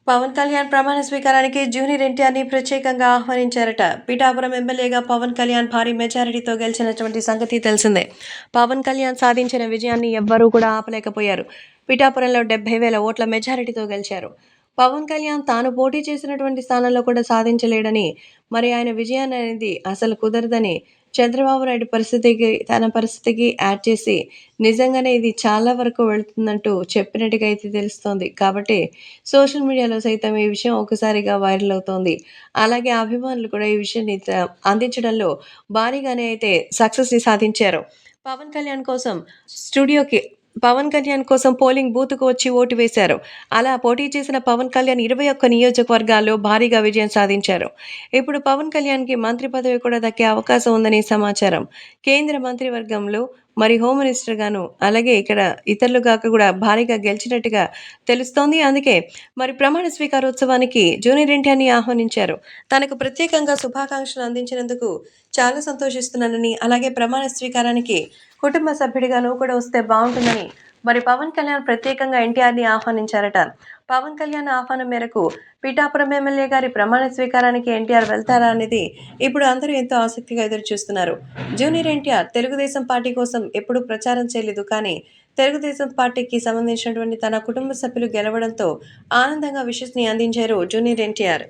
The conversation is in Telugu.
పవన్ కళ్యాణ్ ప్రమాణ స్వీకారానికి జూనియర్ ఎన్టీఆర్‌ని ప్రత్యేకంగా ఆహ్వానించారట. పిఠాపురం ఎమ్మెల్యేగా పవన్ కళ్యాణ్ భారీ మెజారిటీతో గెలిచినటువంటి సంగతి తెలిసిందే. పవన్ కళ్యాణ్ సాధించిన విజయాన్ని ఎవ్వరూ కూడా ఆపలేకపోయారు. పిఠాపురంలో 70,000 ఓట్ల మెజారిటీతో గెలిచారు. పవన్ కళ్యాణ్ తాను పోటీ చేసినటువంటి స్థానంలో కూడా సాధించలేడని, మరి ఆయన విజయాన్ననేది అసలు కుదరదని చంద్రబాబు నాయుడు తన పరిస్థితికి యాడ్ చేసి నిజంగానే ఇది చాలా వరకు వెళుతుందంటూ చెప్పినట్టుగా అయితే తెలుస్తోంది. కాబట్టి సోషల్ మీడియాలో సైతం ఈ విషయం ఒక్కసారిగా వైరల్ అవుతోంది. అలాగే అభిమానులు కూడా ఈ విషయాన్ని అందించడంలో భారీగానే అయితే సక్సెస్‌ని సాధించారు. పవన్ కళ్యాణ్ కోసం స్టూడియోకి పవన్ కళ్యాణ్ కోసం పోలింగ్ బూత్‌కు వచ్చి ఓటు వేశారు. అలా పోటీ చేసిన పవన్ కళ్యాణ్ 21 నియోజకవర్గాల్లో భారీగా విజయం సాధించారు. ఇప్పుడు పవన్ కళ్యాణ్‌కి మంత్రి పదవి కూడా దక్కే అవకాశం ఉందని సమాచారం. కేంద్ర మంత్రివర్గంలో మరి హోమ్ మినిస్టర్‌గాను, అలాగే ఇక్కడ ఇతరులుగా కూడా భారీగా గెలిచినట్టుగా తెలుస్తోంది. అందుకే మరి ప్రమాణ స్వీకారోత్సవానికి జూనియర్ ఎన్టీఆర్‌ని ఆహ్వానించారు. తనకు ప్రత్యేకంగా శుభాకాంక్షలు అందించినందుకు చాలా సంతోషిస్తున్నానని, అలాగే ప్రమాణ స్వీకారానికి కుటుంబ సభ్యుడిగా నువ్వు కూడా వస్తే బావుంటుందని మరి పవన్ కళ్యాణ్ ప్రత్యేకంగా ఎన్టీఆర్‌ని ఆహ్వానించారట. పవన్ కళ్యాణ్ ఆహ్వానం మేరకు పిఠాపురం ఎమ్మెల్యే గారి ప్రమాణ స్వీకారానికి ఎన్టీఆర్ వెళ్తారా అనేది ఇప్పుడు అందరూ ఎంతో ఆసక్తిగా ఎదురుచూస్తున్నారు. జూనియర్ ఎన్టీఆర్ తెలుగుదేశం పార్టీ కోసం ఎప్పుడూ ప్రచారం చేయలేదు. కానీ తెలుగుదేశం పార్టీకి సంబంధించినటువంటి తన కుటుంబ సభ్యులు గెలవడంతో ఆనందంగా విషెస్‌ని అందించారు జూనియర్ ఎన్టీఆర్.